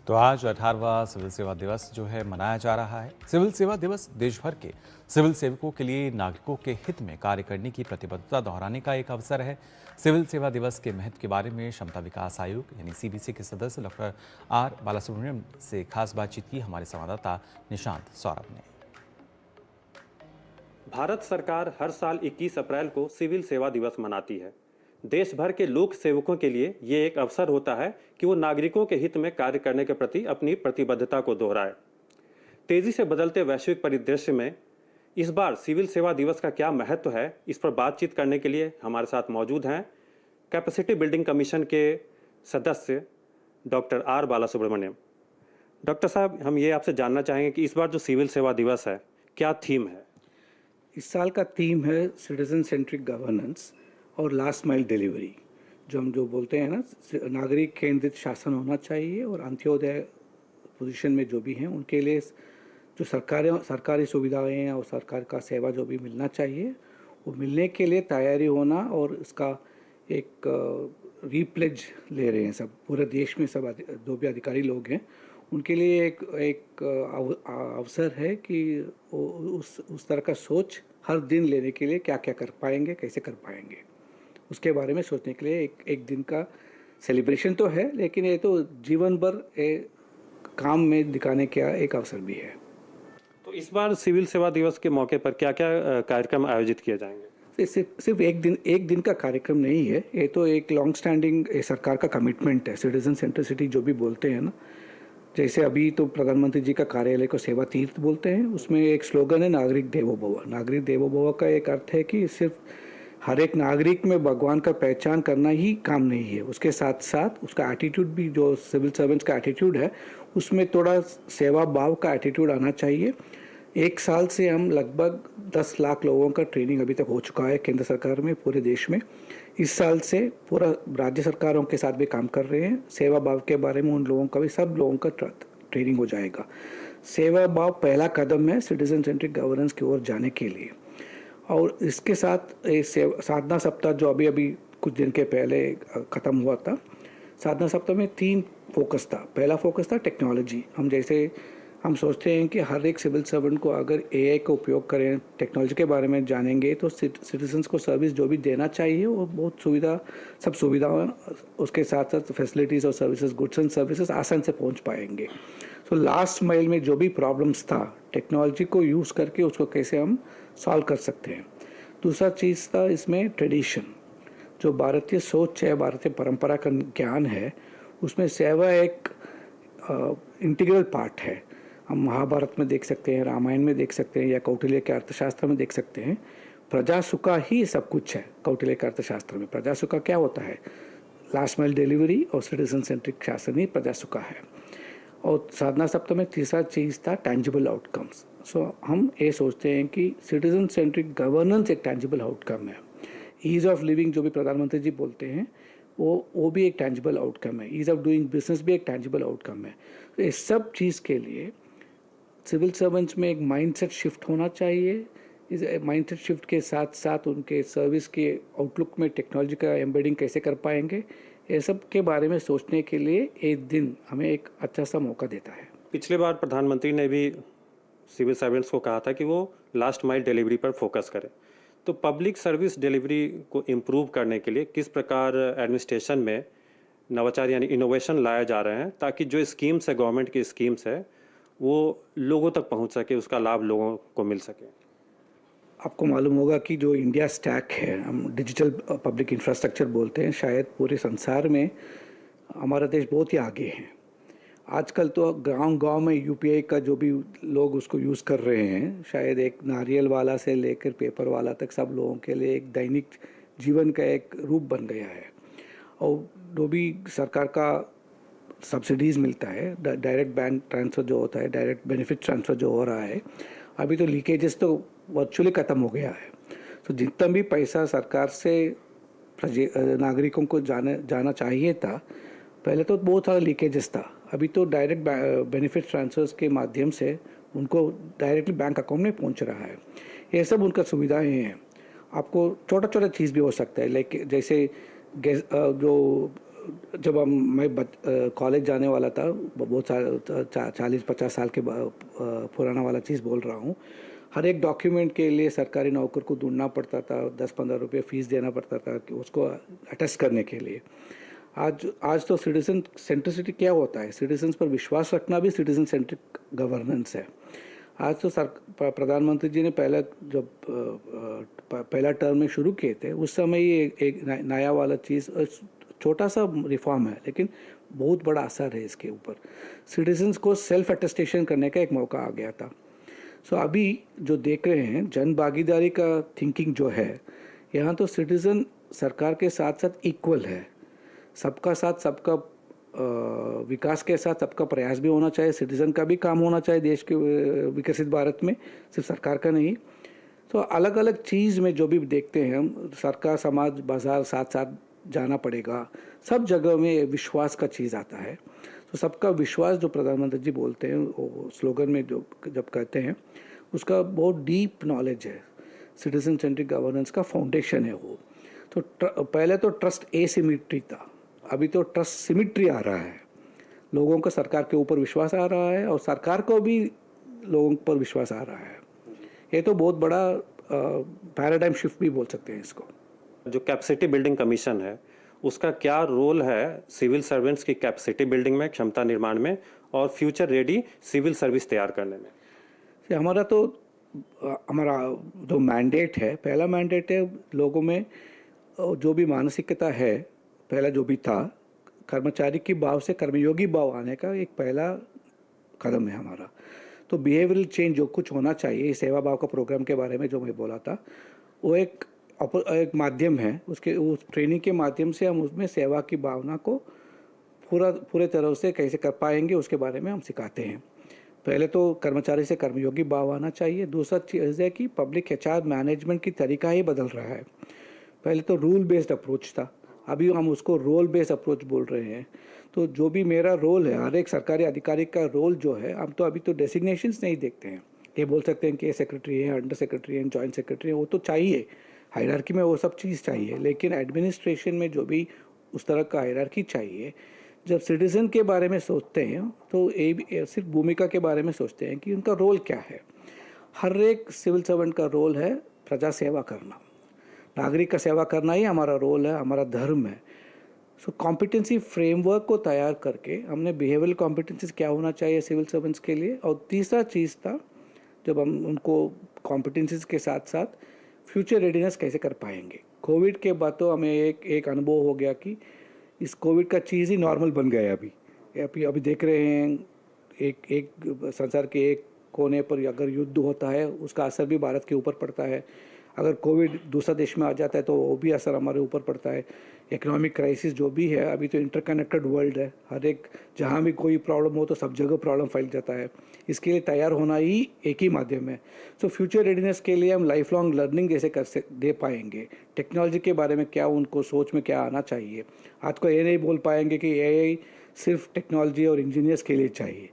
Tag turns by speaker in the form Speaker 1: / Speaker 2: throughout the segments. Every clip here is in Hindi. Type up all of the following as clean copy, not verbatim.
Speaker 1: तो आज 18वां सिविल सेवा दिवस जो है मनाया जा रहा है। सिविल सेवा दिवस देश भर के सिविल सेवकों के लिए नागरिकों के हित में कार्य करने की प्रतिबद्धता दोहराने का एक अवसर है। सिविल सेवा दिवस के महत्व के बारे में क्षमता विकास आयोग यानी सीबीसी के सदस्य डॉक्टर आर बालासुब्रमण्यम से खास बातचीत की हमारे संवाददाता निशांत सौरभ ने।
Speaker 2: भारत सरकार हर साल 21 अप्रैल को सिविल सेवा दिवस मनाती है। देश भर के लोक सेवकों के लिए ये एक अवसर होता है कि वो नागरिकों के हित में कार्य करने के प्रति अपनी प्रतिबद्धता को दोहराए। तेजी से बदलते वैश्विक परिदृश्य में इस बार सिविल सेवा दिवस का क्या महत्व है, इस पर बातचीत करने के लिए हमारे साथ मौजूद हैं कैपेसिटी बिल्डिंग कमीशन के सदस्य डॉक्टर आर बालासुब्रमण्यम। डॉक्टर साहब, हम ये आपसे जानना चाहेंगे कि इस बार जो सिविल सेवा दिवस है, क्या थीम है?
Speaker 3: इस साल का थीम है सिटीजन सेंट्रिक गवर्नेंस और लास्ट माइल डिलीवरी। हम जो बोलते हैं ना, नागरिक केंद्रित शासन होना चाहिए और अंत्योदय पोजीशन में जो भी हैं उनके लिए जो सरकारी सुविधाएं हैं और सरकार का सेवा जो भी मिलना चाहिए वो मिलने के लिए तैयारी होना और इसका एक रीप्लेज ले रहे हैं सब पूरे देश में। सब जो भी अधिकारी लोग हैं उनके लिए एक अवसर है कि उस तरह का सोच हर दिन लेने के लिए क्या क्या कर पाएंगे, कैसे कर पाएंगे, उसके बारे में सोचने के लिए एक दिन का सेलिब्रेशन तो है, लेकिन ये तो जीवन भर काम में दिखाने का एक अवसर भी है।
Speaker 2: तो इस बार सिविल सेवा दिवस के मौके पर क्या क्या कार्यक्रम आयोजित किए जाएंगे?
Speaker 3: सिर्फ एक दिन का कार्यक्रम नहीं है, ये तो एक लॉन्ग स्टैंडिंग सरकार का कमिटमेंट है। सिटीजन सेंट्रिसिटी जो भी बोलते हैं ना, जैसे अभी तो प्रधानमंत्री जी का कार्यालय को सेवा तीर्थ बोलते हैं, उसमें एक स्लोगन है नागरिक देवो भव। नागरिक देवो भव का एक अर्थ है कि सिर्फ हर एक नागरिक में भगवान का पहचान करना ही काम नहीं है, उसके साथ साथ उसका एटीट्यूड भी, जो सिविल सर्वेंट्स का एटीट्यूड है उसमें थोड़ा सेवा भाव का एटीट्यूड आना चाहिए। एक साल से हम लगभग 10 लाख लोगों का ट्रेनिंग अभी तक हो चुका है केंद्र सरकार में, पूरे देश में। इस साल से पूरा राज्य सरकारों के साथ भी काम कर रहे हैं। सेवा भाव के बारे में उन लोगों का भी, सब लोगों का ट्रेनिंग हो जाएगा। सेवा भाव पहला कदम है सिटीजन सेंट्रिक गवर्नेंस की ओर जाने के लिए। और इसके साथ साधना सप्ताह जो अभी कुछ दिन के पहले ख़त्म हुआ था, साधना सप्ताह में 3 फोकस था। पहला फोकस था टेक्नोलॉजी। हम सोचते हैं कि हर एक सिविल सर्वेंट को अगर एआई का उपयोग करें, टेक्नोलॉजी के बारे में जानेंगे तो सिटीजन्स को सर्विस जो भी देना चाहिए वो बहुत सब सुविधाएं, उसके साथ साथ फैसिलिटीज़ और सर्विसेज, गुड्स एंड सर्विसेज आसान से पहुंच पाएंगे। तो लास्ट माइल में जो भी प्रॉब्लम्स था, टेक्नोलॉजी को यूज़ करके उसको कैसे हम सॉल्व कर सकते हैं। दूसरा चीज़ था इसमें ट्रेडिशन, जो भारतीय सोच है, भारतीय परंपरा का ज्ञान है, उसमें सेवा एक इंटीग्रल पार्ट है। हम महाभारत में देख सकते हैं, रामायण में देख सकते हैं, या कौटिल्य के अर्थशास्त्र में देख सकते हैं। प्रजा सुखा ही सब कुछ है। कौटिल्य के अर्थशास्त्र में प्रजा सुखा क्या होता है? लास्ट माइल डिलीवरी और सिटीजन सेंट्रिक शासन ही प्रजा सुखा है। और साधना सप्ताह में तीसरा चीज़ था टैंजिबल आउटकम्स। हम ये सोचते हैं कि सिटीजन सेंट्रिक गवर्नेंस एक टैंजिबल आउटकम है। ईज ऑफ लिविंग जो भी प्रधानमंत्री जी बोलते हैं वो भी एक टैंजिबल आउटकम है। ईज ऑफ डूइंग बिजनेस भी एक टैंजिबल आउटकम है। तो इस सब चीज़ के लिए सिविल सर्वेंट्स में एक माइंडसेट शिफ्ट होना चाहिए। इस माइंडसेट शिफ्ट के साथ साथ उनके सर्विस के आउटलुक में टेक्नोलॉजी का एम्बेडिंग कैसे कर पाएंगे, ये सब के बारे में सोचने के लिए एक दिन हमें एक अच्छा सा मौका देता है।
Speaker 2: पिछले बार प्रधानमंत्री ने भी सिविल सर्वेंट्स को कहा था कि वो लास्ट माइल डिलीवरी पर फोकस करें। तो पब्लिक सर्विस डिलीवरी को इम्प्रूव करने के लिए किस प्रकार एडमिनिस्ट्रेशन में नवाचार यानी इनोवेशन लाए जा रहे हैं, ताकि जो स्कीम्स है, गवर्नमेंट की स्कीम्स है, वो लोगों तक पहुंच सके, उसका लाभ लोगों को मिल सके?
Speaker 3: आपको मालूम होगा कि जो इंडिया स्टैक है, हम डिजिटल पब्लिक इंफ्रास्ट्रक्चर बोलते हैं, शायद पूरे संसार में हमारा देश बहुत ही आगे है। आजकल तो गांव में यूपीआई का जो भी लोग उसको यूज़ कर रहे हैं, शायद एक नारियल वाला से लेकर पेपर वाला तक सब लोगों के लिए एक दैनिक जीवन का एक रूप बन गया है। और जो भी सरकार का सब्सिडीज़ मिलता है, डायरेक्ट बैंक ट्रांसफ़र जो होता है, डायरेक्ट बेनिफिट ट्रांसफ़र जो हो रहा है, अभी तो लीकेजेस तो वर्चुअली ख़त्म हो गया है। तो जितना भी पैसा सरकार से नागरिकों को जाना चाहिए था, पहले तो बहुत सारा लीकेजेस था। अभी तो डायरेक्ट बेनिफिट ट्रांसफर्स के माध्यम से उनको डायरेक्टली बैंक अकाउंट में पहुंच रहा है। ये सब उनका सुविधाएं हैं। आपको छोटा छोटा चीज़ भी हो सकता है, लाइक जैसे जो मैं कॉलेज जाने वाला था, बहुत 40-50 साल के पुराना वाला चीज़ बोल रहा हूँ। हर एक डॉक्यूमेंट के लिए सरकारी नौकर को ढूंढना पड़ता था, 10-15 रुपये फीस देना पड़ता था कि उसको अटेस्ट करने के लिए। आज तो सिटीजन सेंट्रिसिटी क्या होता है, सिटीजन्स पर विश्वास रखना भी सिटीजन सेंट्रिक गवर्नेंस है। आज तो प्रधानमंत्री जी ने पहला टर्म में शुरू किए थे, उस समय ही एक नया वाला चीज़, छोटा सा रिफॉर्म है लेकिन बहुत बड़ा असर है इसके ऊपर। सिटीजन्स को सेल्फ अटेस्टेशन करने का एक मौका आ गया था। सो अभी जो देख रहे हैं जन भागीदारी का थिंकिंग जो है, यहाँ तो सिटीज़न सरकार के साथ साथ इक्वल है। सबका साथ सबका विकास के साथ सबका प्रयास भी होना चाहिए, सिटीज़न का भी काम होना चाहिए देश के विकसित भारत में, सिर्फ सरकार का नहीं। तो अलग अलग चीज़ में जो भी देखते हैं हम, सरकार समाज बाजार साथ साथ जाना पड़ेगा। सब जगह में विश्वास का चीज़ आता है। तो सबका विश्वास जो प्रधानमंत्री जी बोलते हैं वो स्लोगन में जो जब कहते हैं, उसका बहुत डीप नॉलेज है। सिटीजन सेंट्रिक गवर्नेंस का फाउंडेशन है वो। तो पहले तो ट्रस्ट एसिमेट्री था, अभी तो ट्रस्ट सिमेट्री आ रहा है। लोगों का सरकार के ऊपर विश्वास आ रहा है और सरकार को भी लोगों पर विश्वास आ रहा है। ये तो बहुत बड़ा पैराडाइम शिफ्ट भी बोल सकते हैं इसको।
Speaker 2: जो कैपेसिटी बिल्डिंग कमीशन है, उसका क्या रोल है सिविल सर्वेंट्स की कैपेसिटी बिल्डिंग में, क्षमता निर्माण में और फ्यूचर रेडी सिविल सर्विस तैयार करने में?
Speaker 3: हमारा जो मैंडेट है, पहला मैंडेट है लोगों में जो भी मानसिकता है, पहला जो भी था, कर्मचारी की भाव से कर्मयोगी भाव आने का एक पहला कदम है हमारा। तो बिहेवियरल चेंज जो कुछ होना चाहिए, सेवा भाव का प्रोग्राम के बारे में जो मैं बोला था, वो एक माध्यम है। उस ट्रेनिंग के माध्यम से हम उसमें सेवा की भावना को पूरे तरह से कैसे कर पाएंगे उसके बारे में हम सिखाते हैं। पहले तो कर्मचारी से कर्मयोगी भाव आना चाहिए। दूसरा चीज़ है कि पब्लिक एचआर मैनेजमेंट की तरीका ही बदल रहा है। पहले तो रूल बेस्ड अप्रोच था, अभी हम उसको रोल बेस्ड अप्रोच बोल रहे हैं। तो जो भी मेरा रोल है, हर एक सरकारी अधिकारी का रोल जो है, हम तो अभी तो डेसिग्नेशंस नहीं देखते हैं। ये बोल सकते हैं कि ये सेक्रेटरी है, अंडर सेक्रेटरी है, जॉइंट सेक्रेटरी है, वो तो चाहिए, हायरार्की में वो सब चीज़ चाहिए। लेकिन एडमिनिस्ट्रेशन में जो भी उस तरह का हायरार्की चाहिए, जब सिटीज़न के बारे में सोचते हैं तो सिर्फ भूमिका के बारे में सोचते हैं कि उनका रोल क्या है। हर एक सिविल सर्वेंट का रोल है प्रजा सेवा करना, नागरिक का सेवा करना ही हमारा रोल है, हमारा धर्म है। सो कॉम्पिटेंसी फ्रेमवर्क को तैयार करके हमने बिहेवियरल कॉम्पिटेंसीज क्या होना चाहिए सिविल सर्वेंट्स के लिए। और तीसरा चीज़ था, जब हम उनको कॉम्पिटेंसीज के साथ साथ फ्यूचर रेडीनेस कैसे कर पाएंगे। कोविड के बाद तो हमें एक अनुभव हो गया कि इस कोविड का चीज़ ही नॉर्मल बन गया है। अभी देख रहे हैं एक संसार के एक कोने पर अगर युद्ध होता है, उसका असर भी भारत के ऊपर पड़ता है। अगर कोविड दूसरा देश में आ जाता है तो वो भी असर हमारे ऊपर पड़ता है। इकोनॉमिक क्राइसिस जो भी है, अभी तो इंटरकनेक्टेड वर्ल्ड है, हर एक जहाँ भी कोई प्रॉब्लम हो तो सब जगह प्रॉब्लम फैल जाता है। इसके लिए तैयार होना ही एक ही माध्यम है। सो फ्यूचर रेडीनेस के लिए हम लाइफ लॉन्ग लर्निंग जैसे दे पाएंगे। टेक्नोलॉजी के बारे में क्या उनको सोच में क्या आना चाहिए। आज को ये नहीं बोल पाएंगे कि एआई सिर्फ टेक्नोलॉजी और इंजीनियर्स के लिए चाहिए।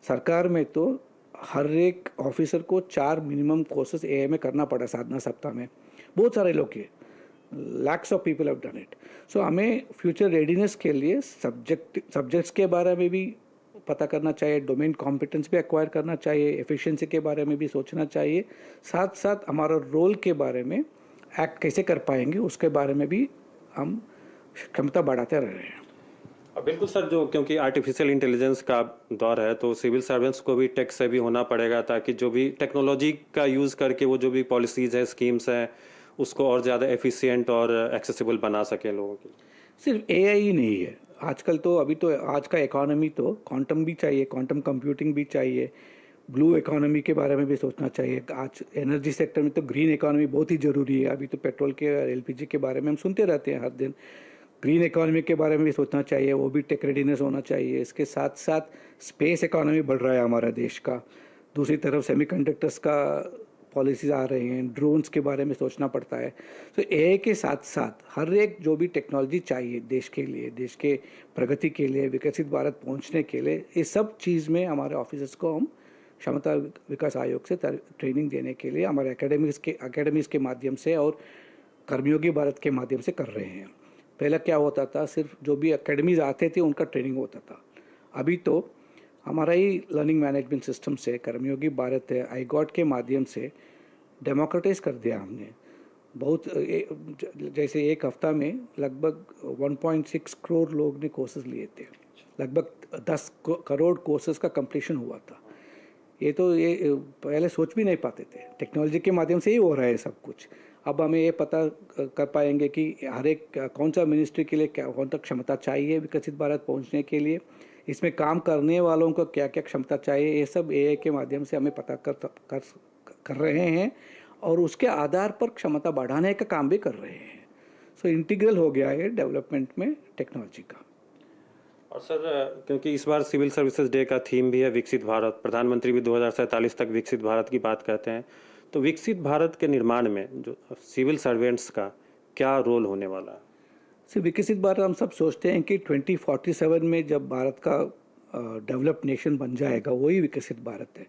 Speaker 3: सरकार में तो हर एक ऑफिसर को 4 मिनिमम कोर्सेज एआई में करना पड़ा साधना सप्ताह में। बहुत सारे लोग किए, lakhs of people have done it. So हमें फ्यूचर रेडीनेस के लिए सब्जेक्ट्स के बारे में भी पता करना चाहिए, डोमेन कॉम्पिटेंस भी एक्वायर करना चाहिए, एफिशिएंसी के बारे में भी सोचना चाहिए, साथ साथ हमारा रोल के बारे में एक्ट कैसे कर पाएंगे उसके बारे में भी हम क्षमता बढ़ाते रह रहे हैं।
Speaker 2: बिल्कुल सर, जो क्योंकि आर्टिफिशियल इंटेलिजेंस का दौर है तो सिविल सर्वेंट्स को भी टेक से भी होना पड़ेगा, ताकि जो भी टेक्नोलॉजी का यूज़ करके वो जो भी पॉलिसीज़ है, स्कीम्स हैं, उसको और ज़्यादा एफिशिएंट और एक्सेसिबल बना सके लोगों के।
Speaker 3: सिर्फ एआई ही नहीं है आजकल तो, अभी तो आज का इकोनॉमी तो क्वांटम भी चाहिए, क्वांटम कंप्यूटिंग भी चाहिए, ब्लू इकोनॉमी के बारे में भी सोचना चाहिए। आज एनर्जी सेक्टर में तो ग्रीन इकोनॉमी बहुत ही ज़रूरी है। अभी तो पेट्रोल के एलपीजी के बारे में हम सुनते रहते हैं हर दिन। ग्रीन इकोनॉमी के बारे में भी सोचना चाहिए, वो भी टेक रेडीनेस होना चाहिए। इसके साथ साथ स्पेस इकोनॉमी बढ़ रहा है हमारा देश का। दूसरी तरफ सेमीकंडक्टर्स का पॉलिसीज आ रही हैं, ड्रोन्स के बारे में सोचना पड़ता है। तो एआई के साथ साथ हर एक जो भी टेक्नोलॉजी चाहिए देश के लिए, देश के प्रगति के लिए, विकसित भारत पहुंचने के लिए, इस सब चीज़ में हमारे ऑफिसर्स को हम क्षमता विकास आयोग से ट्रेनिंग देने के लिए हमारे एकेडमीज़ के माध्यम से और कर्मयोगी भारत के माध्यम से कर रहे हैं। पहले क्या होता था, सिर्फ जो भी एकेडमीज आते थे उनका ट्रेनिंग होता था। अभी तो हमारा ही लर्निंग मैनेजमेंट सिस्टम से, कर्मयोगी भारत है, आईगॉट के माध्यम से डेमोक्रेटाइज कर दिया हमने। बहुत जैसे एक हफ्ता में लगभग 1.6 करोड़ लोग ने कोर्सेज लिए थे, लगभग 10 करोड़ कोर्सेज का कंप्लीशन हुआ था। ये पहले सोच भी नहीं पाते थे। टेक्नोलॉजी के माध्यम से ही हो रहा है सब कुछ। अब हमें ये पता कर पाएंगे कि हर एक कौन सा मिनिस्ट्री के लिए कौन सा क्षमता चाहिए विकसित भारत पहुंचने के लिए, इसमें काम करने वालों को क्या क्या क्षमता चाहिए, ये सब एआई के माध्यम से हमें पता कर रहे हैं और उसके आधार पर क्षमता बढ़ाने का काम भी कर रहे हैं। सो इंटीग्रल हो गया है डेवलपमेंट में टेक्नोलॉजी का।
Speaker 2: और सर, क्योंकि इस बार सिविल सर्विसेज डे का थीम भी है विकसित भारत, प्रधानमंत्री भी 2047 तक विकसित भारत की बात कहते हैं, तो विकसित भारत के निर्माण में जो सिविल सर्वेंट्स का क्या रोल होने वाला है?
Speaker 3: विकसित भारत हम सब सोचते हैं कि 2047 में जब भारत का डेवलप्ड नेशन बन जाएगा वही विकसित भारत है।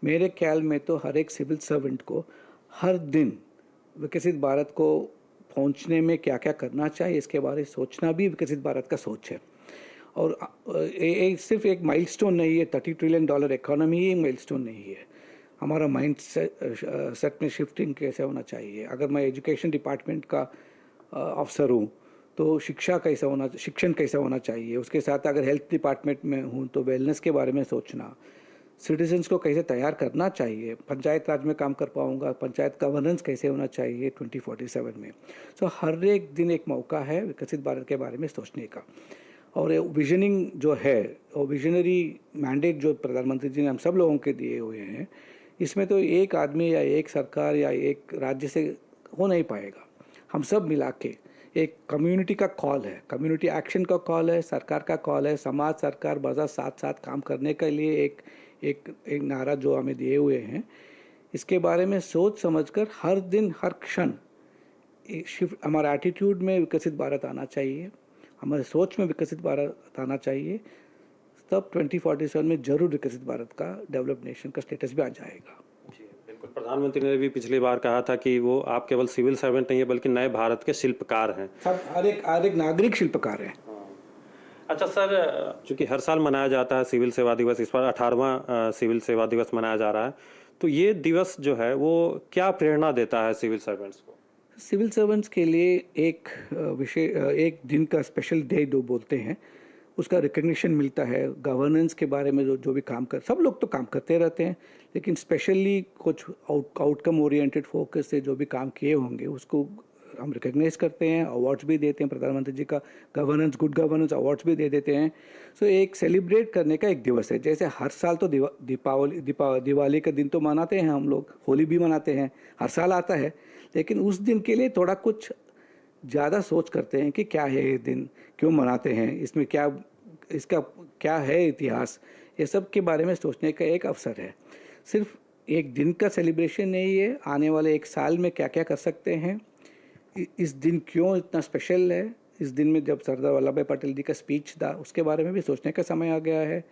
Speaker 3: मेरे ख्याल में तो हर एक सिविल सर्वेंट को हर दिन विकसित भारत को पहुंचने में क्या क्या करना चाहिए इसके बारे में सोचना भी विकसित भारत का सोच है। और सिर्फ एक माइलस्टोन नहीं है, $30 ट्रिलियन इकोनॉमी ही एक माइलस्टोन नहीं है। हमारा माइंड सेट में शिफ्टिंग कैसे होना चाहिए। अगर मैं एजुकेशन डिपार्टमेंट का अफसर हूँ तो शिक्षण कैसा होना चाहिए। उसके साथ अगर हेल्थ डिपार्टमेंट में हूँ तो वेलनेस के बारे में सोचना, सिटीजन्स को कैसे तैयार करना चाहिए। पंचायत राज में काम कर पाऊँगा, पंचायत गवर्नेंस कैसे होना चाहिए 2047 में। सो हर एक दिन एक मौका है विकसित भारत के बारे में सोचने का। और विजनिंग जो है और विजनरी मैंडेट जो प्रधानमंत्री जी ने हम सब लोगों के दिए हुए हैं, इसमें तो एक आदमी या एक सरकार या एक राज्य से हो नहीं पाएगा। हम सब मिला के एक कम्युनिटी का कॉल है, कम्युनिटी एक्शन का कॉल है, सरकार का कॉल है, समाज सरकार बाजार साथ साथ काम करने के लिए एक नारा जो हमें दिए हुए हैं। इसके बारे में सोच समझकर हर दिन हर क्षण हमारा एटीट्यूड में विकसित भारत आना चाहिए, हमारे सोच में विकसित भारत आना चाहिए। तब 2047 में जरूर विकसित भारत का डेवलप्ड नेशन का स्टेटस भी आ जाएगा।
Speaker 2: जी बिल्कुल, प्रधानमंत्री ने भी पिछली बार कहा था कि वो आप केवल सिविल सर्वेंट नहीं है बल्कि नए भारत के शिल्पकार हैं।
Speaker 3: सब हर एक नागरिक शिल्पकार हैं।
Speaker 2: अच्छा सर, चूंकि हर साल मनाया जाता है सिविल सेवा दिवस, इस बार 18वां सिविल सेवा दिवस मनाया जा रहा है, तो ये दिवस जो है वो क्या प्रेरणा देता है सिविल सर्वेंट्स को?
Speaker 3: सिविल सर्वेंट्स के लिए एक दिन का स्पेशल डे जो बोलते हैं, उसका रिकग्निशन मिलता है। गवर्नेंस के बारे में जो भी काम सब लोग तो काम करते रहते हैं, लेकिन स्पेशली कुछ आउटकम ओरिएंटेड फोकस से जो भी काम किए होंगे उसको हम रिकग्नाइज करते हैं, अवार्ड्स भी देते हैं। प्रधानमंत्री जी का गुड गवर्नेंस अवार्ड्स भी दे देते हैं। सो एक सेलिब्रेट करने का एक दिवस है। जैसे हर साल तो दिवाली का दिन तो मनाते हैं हम लोग, होली भी मनाते हैं, हर साल आता है, लेकिन उस दिन के लिए थोड़ा कुछ ज़्यादा सोच करते हैं कि क्या है ये दिन, क्यों मनाते हैं, इसका क्या है इतिहास, ये सब के बारे में सोचने का एक अवसर है। सिर्फ एक दिन का सेलिब्रेशन नहीं है, आने वाले एक साल में क्या क्या कर सकते हैं, इस दिन क्यों इतना स्पेशल है। इस दिन में जब सरदार वल्लभ भाई पटेल जी का स्पीच था उसके बारे में भी सोचने का समय आ गया है।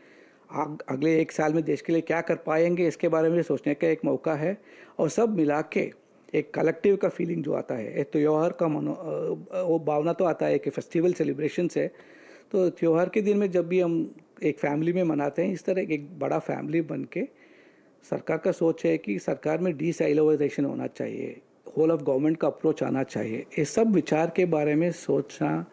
Speaker 3: अगले एक साल में देश के लिए क्या कर पाएंगे इसके बारे में सोचने का एक मौका है। और सब मिला के एक कलेक्टिव का फीलिंग जो आता है, एक त्यौहार का वो भावना तो आता है कि फेस्टिवल सेलिब्रेशन से। तो त्यौहार के दिन में जब भी हम एक फैमिली में मनाते हैं, इस तरह एक बड़ा फैमिली बन के सरकार का सोच है कि सरकार में डिसाइलोइजेशन होना चाहिए, होल ऑफ गवर्नमेंट का अप्रोच आना चाहिए। ये सब विचार के बारे में सोचना,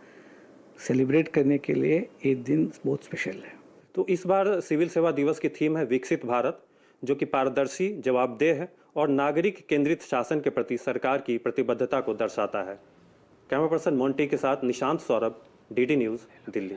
Speaker 3: सेलिब्रेट करने के लिए ये दिन बहुत स्पेशल है।
Speaker 2: तो इस बार सिविल सेवा दिवस की थीम है विकसित भारत, जो कि पारदर्शी, जवाबदेह है और नागरिक केंद्रित शासन के प्रति सरकार की प्रतिबद्धता को दर्शाता है। कैमरा पर्सन मोंटी के साथ निशांत सौरभ, डीडी न्यूज़, दिल्ली।